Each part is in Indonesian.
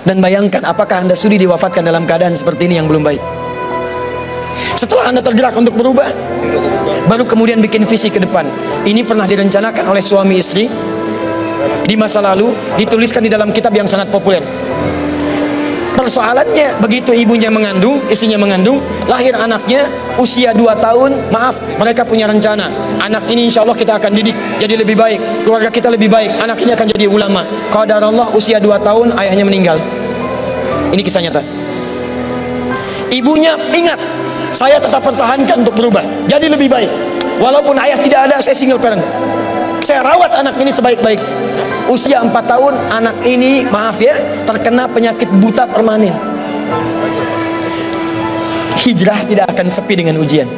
Dan bayangkan, apakah Anda sudi diwafatkan dalam keadaan seperti ini yang belum baik? Setelah Anda tergerak untuk berubah, baru kemudian bikin visi ke depan. Ini pernah direncanakan oleh suami istri di masa lalu, dituliskan di dalam kitab yang sangat populer. Persoalannya, begitu ibunya mengandung, istrinya mengandung, lahir anaknya usia 2 tahun, maaf, mereka punya rencana, anak ini insya Allah kita akan didik jadi lebih baik, keluarga kita lebih baik, anak ini akan jadi ulama. Qadarullah usia 2 tahun ayahnya meninggal. Ini kisah nyata. Ibunya ingat, saya tetap pertahankan untuk berubah jadi lebih baik, walaupun ayah tidak ada, saya single parent, saya rawat anak ini sebaik-baik. Usia 4 tahun anak ini, maaf ya, terkena penyakit buta permanen. Hijrah tidak akan sepi dengan ujian.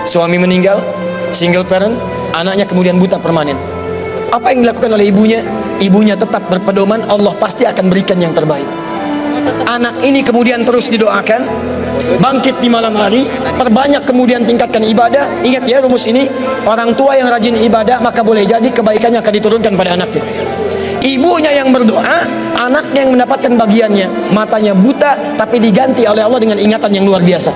Suami meninggal, single parent, anaknya kemudian buta permanen. Apa yang dilakukan oleh ibunya? Ibunya tetap berpedoman, Allah pasti akan berikan yang terbaik. Anak ini kemudian terus didoakan, bangkit di malam hari, perbanyak kemudian tingkatkan ibadah. Ingat ya rumus ini, orang tua yang rajin ibadah maka boleh jadi kebaikannya akan diturunkan pada anaknya. Ibunya yang berdoa, anaknya yang mendapatkan bagiannya. Matanya buta tapi diganti oleh Allah dengan ingatan yang luar biasa.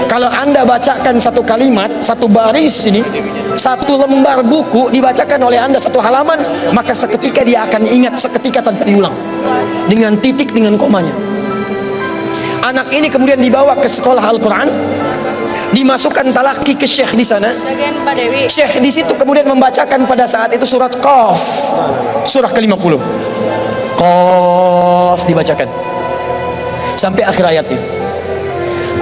Kalau Anda bacakan satu kalimat, satu baris ini, satu lembar buku dibacakan oleh Anda satu halaman, maka seketika dia akan ingat seketika tanpa diulang, dengan titik, dengan komanya. Anak ini kemudian dibawa ke sekolah Al-Quran, dimasukkan talaki ke syekh di sana. Syekh di situ kemudian membacakan pada saat itu surat Qaf, surah ke-50. Qaf dibacakan sampai akhir ayatnya.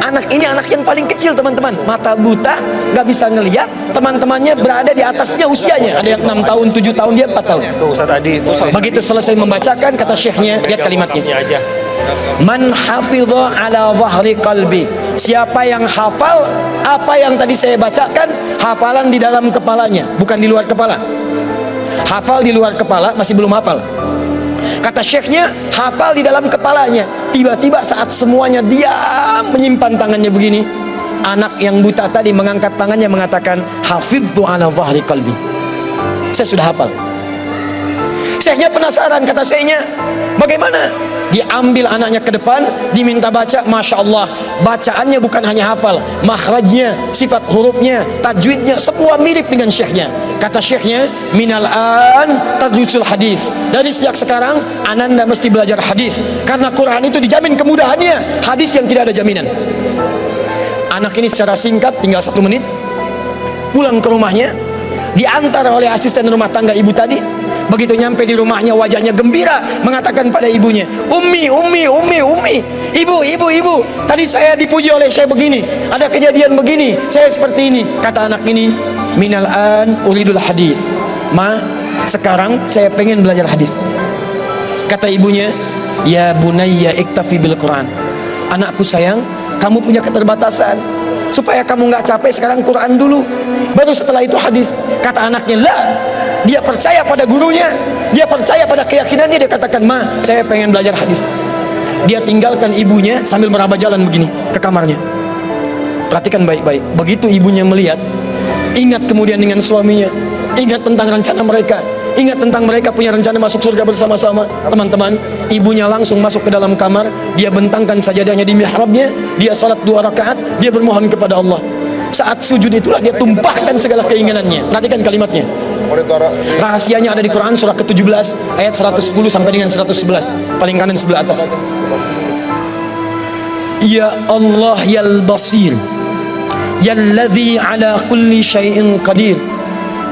Anak ini anak yang paling kecil teman-teman, mata buta, gak bisa ngelihat. Teman-temannya berada di atasnya usianya, ada yang 6 tahun, 7 tahun, dia 4 tahun. Begitu selesai membacakan, kata syekhnya, lihat kalimatnya, man hafidha ala zahri qalbi, siapa yang hafal apa yang tadi saya bacakan, hafalan di dalam kepalanya, bukan di luar kepala. Hafal di luar kepala masih belum hafal. Kata syekhnya, hafal di dalam kepalanya. Tiba-tiba saat semuanya diam menyimpan tangannya begini, anak yang buta tadi mengangkat tangannya mengatakan, hafidhu ala zahri qalbi, saya sudah hafal. Syekhnya penasaran, kata syekhnya, bagaimana? Diambil anaknya ke depan, diminta baca, Masya Allah, bacaannya bukan hanya hafal, makhrajnya, sifat hurufnya, tajwidnya, semua mirip dengan syekhnya. Kata syekhnya, minal an tadrusul hadis, dari sejak sekarang ananda mesti belajar hadis, karena Quran itu dijamin kemudahannya, hadis yang tidak ada jaminan. Anak ini secara singkat, tinggal 1 menit, pulang ke rumahnya, diantar oleh asisten rumah tangga ibu tadi. Begitu nyampe di rumahnya, wajahnya gembira, mengatakan pada ibunya, Ummi, ibu, tadi saya dipuji oleh saya begini, ada kejadian begini, saya seperti ini. Kata anak ini, minal an uridul hadis, ma, sekarang saya pengen belajar hadis. Kata ibunya, ya bunayya iktafi bil Quran, anakku sayang, kamu punya keterbatasan, supaya kamu nggak capek sekarang Quran dulu, baru setelah itu hadis. Kata anaknya, lah, dia percaya pada gurunya, dia percaya pada keyakinannya, dia katakan, ma, saya pengen belajar hadis. Dia tinggalkan ibunya sambil meraba jalan begini ke kamarnya. Perhatikan baik-baik, begitu ibunya melihat, ingat kemudian dengan suaminya, ingat tentang rencana mereka, ingat tentang mereka punya rencana masuk surga bersama-sama. Teman-teman, ibunya langsung masuk ke dalam kamar, dia bentangkan sajadahnya di mihrabnya, dia salat 2 rakaat, dia bermohon kepada Allah. Saat sujud itulah dia tumpahkan segala keinginannya. Perhatikan kalimatnya, rahasianya ada di Quran surah ke-17 ayat 110 sampai dengan 111, paling kanan sebelah atas. Ya Allah yal basir, yalladzi ala kulli syai'in qadir,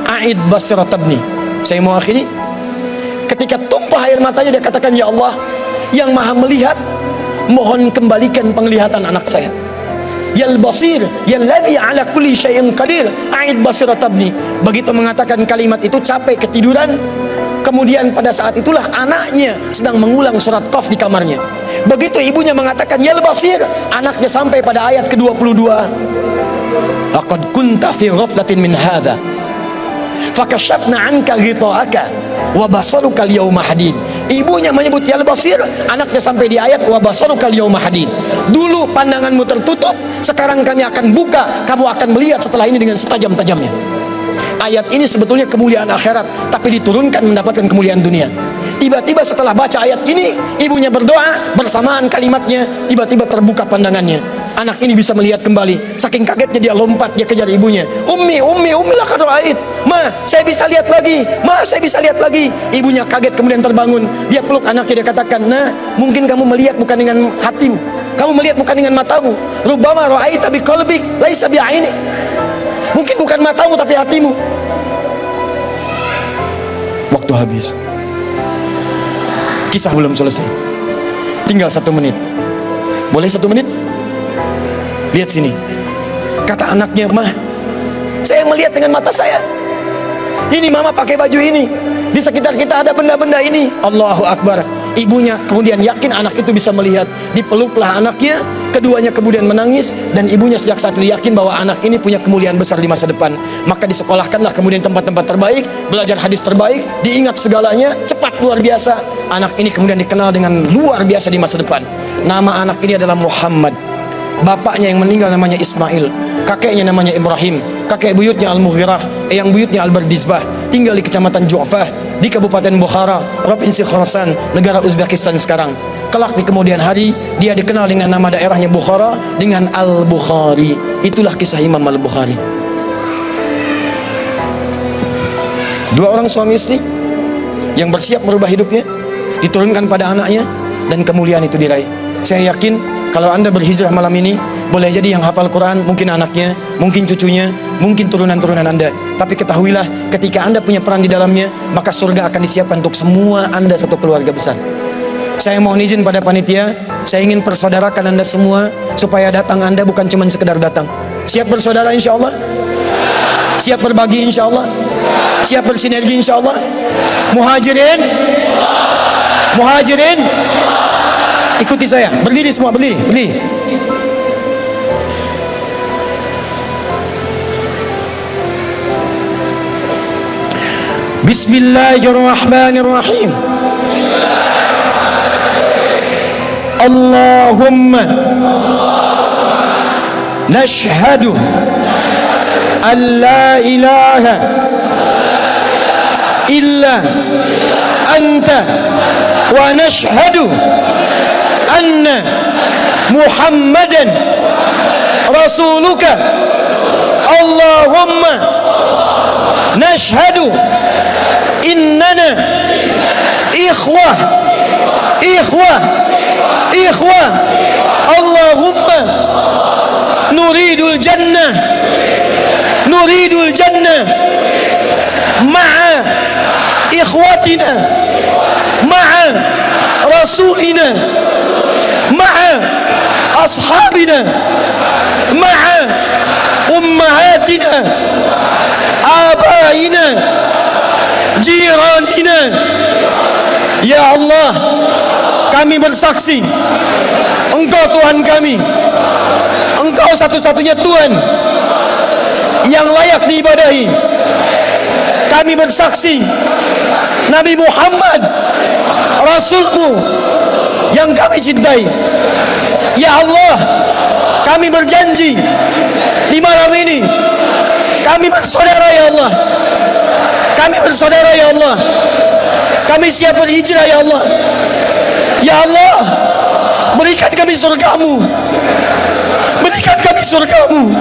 a'id basirat ibni. Saya mau akhiri, ketika tumpah air matanya dia katakan, ya Allah yang maha melihat, mohon kembalikan penglihatan anak saya. Yal basir, yalladzi ala kulli syai'in qadir, a'id basirat ibni. Begitu mengatakan kalimat itu, capek ketiduran. Kemudian pada saat itulah anaknya sedang mengulang surat Qaf di kamarnya. Begitu ibunya mengatakan yal basir, anaknya sampai pada ayat ke-22. Laqad kunta fi ghaflatin min hadza fakashafna 'anka ghita'aka wa basaruka al-yawma hadid. Ibunya menyebut yal basir, anaknya sampai di ayat wa basaruka al-yawma hadid. Dulu pandanganmu tertutup, sekarang kami akan buka, kamu akan melihat setelah ini dengan setajam-tajamnya. ayat ini sebetulnya kemuliaan akhirat, tapi diturunkan mendapatkan kemuliaan dunia. Tiba-tiba setelah baca ayat ini, ibunya berdoa, bersamaan kalimatnya, tiba-tiba terbuka pandangannya. Anak ini bisa melihat kembali. Saking kagetnya dia lompat, dia kejar ibunya. Ummi, laqad ra'ait. Ma, saya bisa lihat lagi. Ma, saya bisa lihat lagi. Ibunya kaget kemudian terbangun. Dia peluk anaknya, dia katakan, "Nah, mungkin kamu melihat bukan dengan hatimu. Kamu melihat bukan dengan matamu. Rubbama ra'aita biqalbik, laisa bi'aini." Mungkin bukan matamu tapi hatimu. Waktu habis. Kisah belum selesai. Tinggal 1 menit. Boleh 1 menit? Lihat sini. Kata anaknya, "Mah, saya melihat dengan mata saya. Ini mama pakai baju ini. Di sekitar kita ada benda-benda ini." Allahu Akbar. Ibunya kemudian yakin anak itu bisa melihat. Dipeluklah anaknya. Keduanya kemudian menangis. Dan ibunya sejak saat itu yakin bahwa anak ini punya kemuliaan besar di masa depan. Maka disekolahkanlah kemudian tempat-tempat terbaik, belajar hadis terbaik, diingat segalanya, cepat luar biasa. Anak ini kemudian dikenal dengan luar biasa di masa depan. Nama anak ini adalah Muhammad. Bapaknya yang meninggal namanya Ismail, kakeknya namanya Ibrahim, kakek buyutnya Al-Mughirah, eyang buyutnya Al-Bardizbah. Tinggal di kecamatan Ju'fah, di Kabupaten Bukhara, Provinsi Khorasan, negara Uzbekistan sekarang. Kelak di kemudian hari, dia dikenal dengan nama daerahnya Bukhara, dengan Al-Bukhari. Itulah kisah Imam Al-Bukhari. 2 orang suami istri yang bersiap merubah hidupnya, diturunkan pada anaknya, dan kemuliaan itu diraih. Saya yakin kalau Anda berhijrah malam ini, boleh jadi yang hafal Quran mungkin anaknya, mungkin cucunya, mungkin turunan-turunan Anda. Tapi ketahuilah, ketika Anda punya peran di dalamnya, maka surga akan disiapkan untuk semua Anda satu keluarga besar. Saya mohon izin pada panitia, saya ingin persaudarakan Anda semua, supaya datang Anda bukan cuma sekedar datang. Siap bersaudara insya Allah? Siap berbagi insya Allah? Siap bersinergi insya Allah? Muhajirin? Muhajirin? Ikuti saya, berdiri semua, berdiri. Bismillahirrahmanirrahim. Allahumma nashhadu an la ilaha illa anta wa nashhadu anna Muhammadan rasuluka. Allahumma nashhadu innana ikhwah. Allahumma nuridul jannah ma'a ikhwatina ma'a rasulina ma'a ashabina ma'a ummahatina abaina jiranina. Ya Allah, kami bersaksi Engkau Tuhan kami, Engkau satu-satunya Tuhan yang layak diibadahi. Kami bersaksi Nabi Muhammad Rasul-Mu yang kami cintai. Ya Allah, kami berjanji di malam ini kami bersaudara ya Allah. Kami bersaudara ya Allah. Kami siap berhijrah ya Allah. Ya Allah, berikan kami surga-Mu. Berikan kami surga-Mu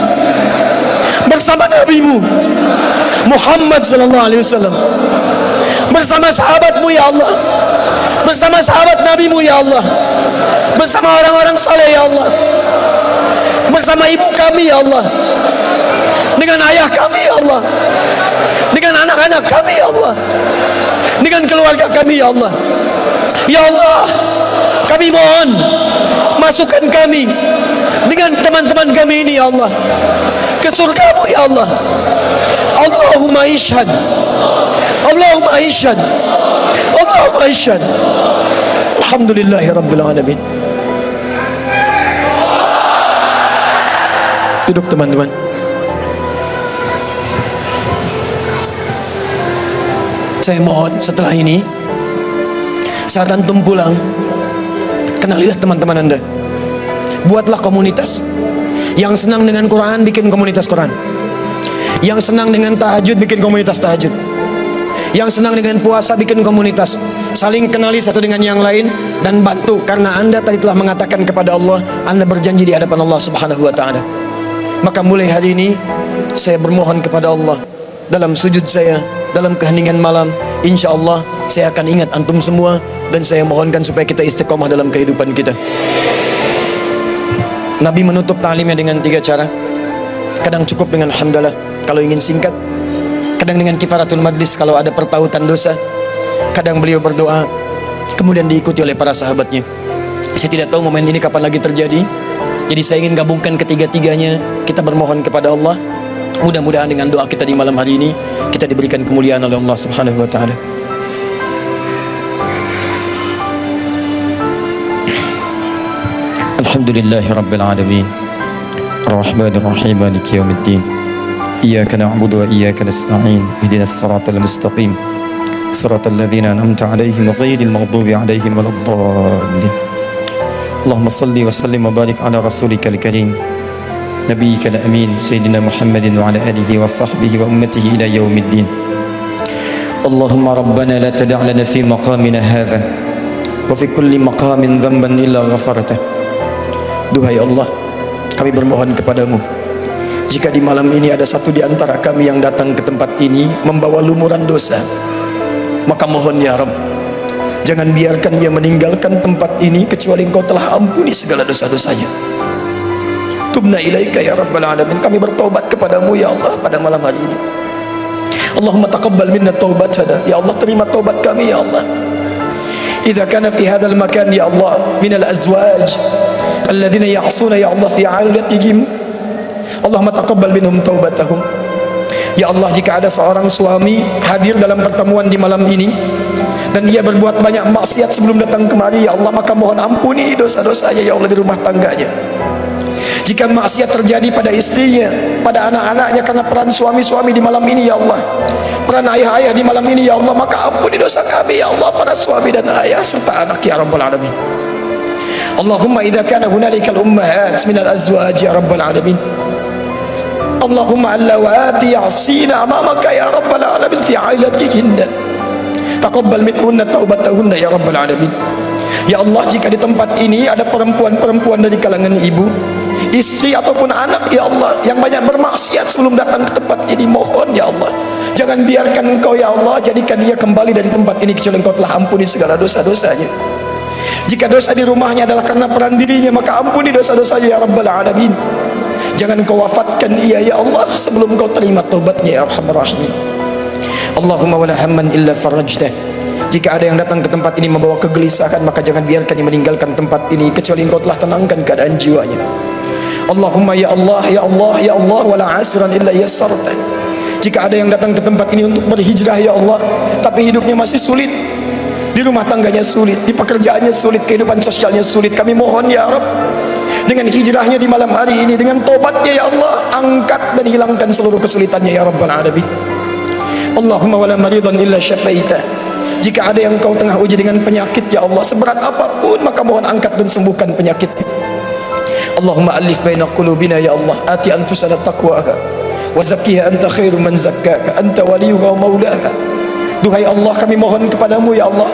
bersama Nabi-Mu Muhammad sallallahu alaihi wasallam, bersama sahabat-Mu ya Allah, bersama sahabat Nabi-Mu ya Allah, bersama orang-orang saleh ya Allah, bersama ibu kami ya Allah, dengan ayah kami ya Allah, dengan anak-anak kami ya Allah, dengan keluarga kami ya Allah. Ya Allah, kami mohon masukkan kami dengan teman-teman kami ini ya Allah ke surga-Mu ya Allah. Allahumma ishhad, Allahumma ishhad, Allahumma ishhad. Alhamdulillahi rabbil alamin. Duduk teman-teman. Saya mohon setelah ini, saat antum pulang, kenalilah teman-teman Anda. Buatlah komunitas. Yang senang dengan Quran, bikin komunitas Quran. Yang senang dengan tahajud, bikin komunitas tahajud. Yang senang dengan puasa, bikin komunitas. Saling kenali satu dengan yang lain dan bantu, karena Anda tadi telah mengatakan kepada Allah, Anda berjanji di hadapan Allah Subhanahu wa taala. Maka mulai hari ini saya bermohon kepada Allah, dalam sujud saya, dalam keheningan malam, insya Allah saya akan ingat antum semua, dan saya mohonkan supaya kita istiqomah dalam kehidupan kita. Nabi menutup ta'limnya dengan 3 cara. Kadang cukup dengan hamdalah kalau ingin singkat, kadang dengan kifaratul majlis kalau ada pertautan dosa, kadang beliau berdoa, kemudian diikuti oleh para sahabatnya. Saya tidak tahu momen ini kapan lagi terjadi, jadi saya ingin gabungkan ketiga-tiganya. Kita bermohon kepada Allah, mudah-mudahan dengan doa kita di malam hari ini kita diberikan kemuliaan oleh Allah Subhanahu wa taala. Alhamdulillahirabbil alamin. Ar-Rahmanir Rahim, Maliki yaumiddin. Iyyaka na'budu wa iyyaka nasta'in. Ihdinas siratal mustaqim. Siratal ladzina an'amta 'alaihim ghairil maghdubi 'alaihim waladdallin. Allahumma shalli wa sallim wa barik ala rasulikal karim. Nabiyyikal amin sayyidina Muhammadin wa ala alihi wa sahbihi wa ummatihi ila yaumiddin. Allahumma rabbana la tada' lana fi maqamina hadha wa fi kulli maqamin dhanban illa ghafartah. Duhai Allah, kami bermohon kepadamu, jika di malam ini ada satu di antara kami yang datang ke tempat ini membawa lumuran dosa, maka mohon ya Rabb, jangan biarkan ia meninggalkan tempat ini kecuali Engkau telah ampuni segala dosa-dosanya. Tubna ilaika ya Rabbal alamin. Kami bertobat kepadamu ya Allah pada malam hari ini. Allahumma taqabbal minna taubatana. Ya Allah, terima taubat kami ya Allah. Idza kana fi hadzal makan ya Allah min al-azwaj alladzina ya'suna ya Allah fi 'ailatihim, Allahumma taqabbal minhum taubatahum. Ya Allah, jika ada seorang suami hadir dalam pertemuan di malam ini dan dia berbuat banyak maksiat sebelum datang kemari ya Allah, maka mohon ampuni dosa-dosanya ya Allah di rumah tangganya. Jika maksiat terjadi pada istrinya, pada anak-anaknya karena peran suami-suami di malam ini ya Allah, peran ayah-ayah di malam ini ya Allah, maka ampuni dosa kami ya Allah, para suami dan ayah serta anak ya Rabbal alamin. Allahumma idza kana hunalikal ummahat minal azwaj ya Rabbal alamin, Allahumma allawati ya'sina amamaka ya Rabbal alamin fi 'ailatihinna, taqabbal minhunna taubatahunna ya Rabbal alamin. Ya Allah, jika di tempat ini ada perempuan-perempuan dari kalangan ibu, istri ataupun anak ya Allah yang banyak bermaksiat sebelum datang ke tempat ini, mohon ya Allah, jangan biarkan Engkau ya Allah jadikan dia kembali dari tempat ini kecuali Engkau telah ampuni segala dosa-dosanya. Jika dosa di rumahnya adalah karena peran dirinya, maka ampuni dosa-dosanya ya Rabbal alamin. Jangan Engkau wafatkan ia ya Allah sebelum Engkau terima taubatnya ya Arhamar Rahimin. Allahumma wala hamman illa farajtah. Jika ada yang datang ke tempat ini membawa kegelisahan, maka jangan biarkan dia meninggalkan tempat ini kecuali Engkau telah tenangkan keadaan jiwanya. Allahumma ya Allah ya Allah ya Allah wala asiran illa yassarta. Jika ada yang datang ke tempat ini untuk berhijrah ya Allah, tapi hidupnya masih sulit, di rumah tangganya sulit, di pekerjaannya sulit, kehidupan sosialnya sulit, kami mohon ya Rabb, dengan hijrahnya di malam hari ini, dengan tobatnya ya Allah, angkat dan hilangkan seluruh kesulitannya ya Rabbal alamin. Allahumma wala maridan illa syafaita. Jika ada yang Kau tengah uji dengan penyakit ya Allah, seberat apapun, maka mohon angkat dan sembuhkan penyakitnya. Allahumma alif baina qulubina ya Allah, ati anfusana taqwaha wa zakkiha anta khairu man zakkaka anta waliyuha wa maulaha. Duhai Allah, kami mohon kepadamu ya Allah,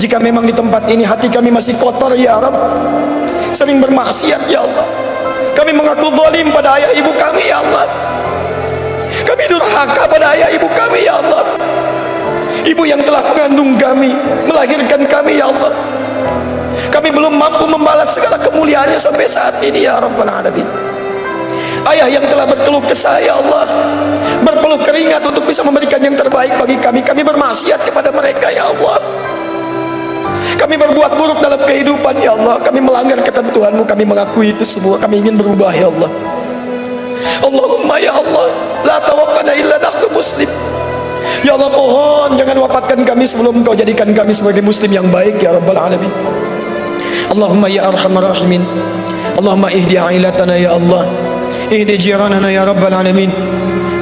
jika memang di tempat ini hati kami masih kotor ya Rabb, sering bermaksiat ya Allah, kami mengaku zalim pada ayah ibu kami ya Allah, kami durhaka pada ayah ibu kami ya Allah, ibu yang telah mengandung kami, melahirkan kami ya Allah, kami belum mampu membalas segala kemuliaannya sampai saat ini ya Rabbal alamin. Ayah yang telah berkeluh kesah ya Allah, berpeluh keringat untuk bisa memberikan yang terbaik bagi kami, kami bermaksiat kepada mereka ya Allah, kami berbuat buruk dalam kehidupan ya Allah, kami melanggar ketentuan-Mu, kami mengakui itu semua, kami ingin berubah ya Allah. Allahumma ya Allah, la tawaffana illa nahnu muslim. Ya Allah, mohon jangan wafatkan kami sebelum Engkau jadikan kami sebagai muslim yang baik ya Rabbal alamin. Allahumma ya arhamar rahimin, Allahumma ihdi ailatana ya Allah, ihdi jiranana ya Rabbal alamin.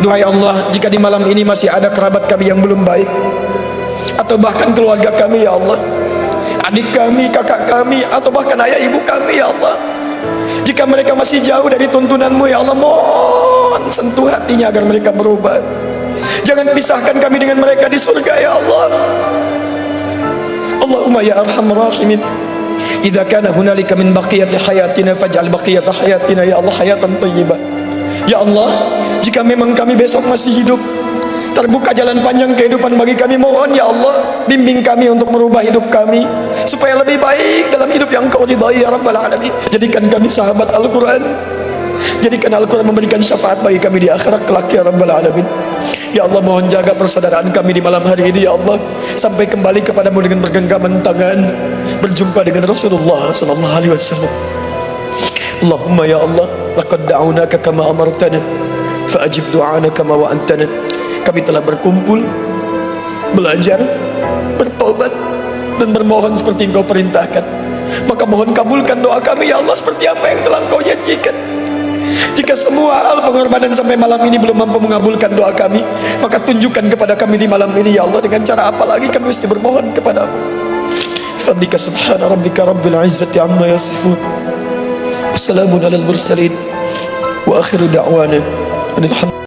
Duhai Allah, jika di malam ini masih ada kerabat kami yang belum baik, atau bahkan keluarga kami ya Allah, adik kami, kakak kami, atau bahkan ayah ibu kami ya Allah, jika mereka masih jauh dari tuntunan-Mu ya Allah, mohon sentuh hatinya agar mereka berubah. Jangan pisahkan kami dengan mereka di surga ya Allah. Allahumma ya arhamar rahimin, idza kana hunalika min baqiyati hayatina faj'al baqiyata hayatina ya Allah hayatan thayyibah. Ya Allah, jika memang kami besok masih hidup, terbuka jalan panjang kehidupan bagi kami, mohon ya Allah bimbing kami untuk merubah hidup kami supaya lebih baik dalam hidup yang Kau ridhai ya Rabbal Alamin. Jadikan kami sahabat Al-Quran, jadikan Al-Quran memberikan syafaat bagi kami di akhirat kelak ya Rabbal Alamin. Ya Allah, mohon jaga persaudaraan kami di malam hari ini ya Allah, sampai kembali kepadamu dengan bergenggaman tangan, berjumpa dengan Rasulullah sallallahu alaihi wasallam. Allahumma ya Allah, laqad da'unaka kama amartana fa'ajib du'ana kama wa'antana. Kami telah berkumpul, belajar, bertobat dan bermohon seperti Engkau perintahkan. Maka mohon kabulkan doa kami ya Allah seperti apa yang telah Engkau janjikan. Jika semua hal pengorbanan sampai malam ini belum mampu mengabulkan doa kami, maka tunjukkan kepada kami di malam ini ya Allah, dengan cara apa lagi kami mesti bermohon kepadamu. Fadlika subhana rabbika rabbil izzati amma yasifun, wassalamun alal mursalin, wa akhiru da'wana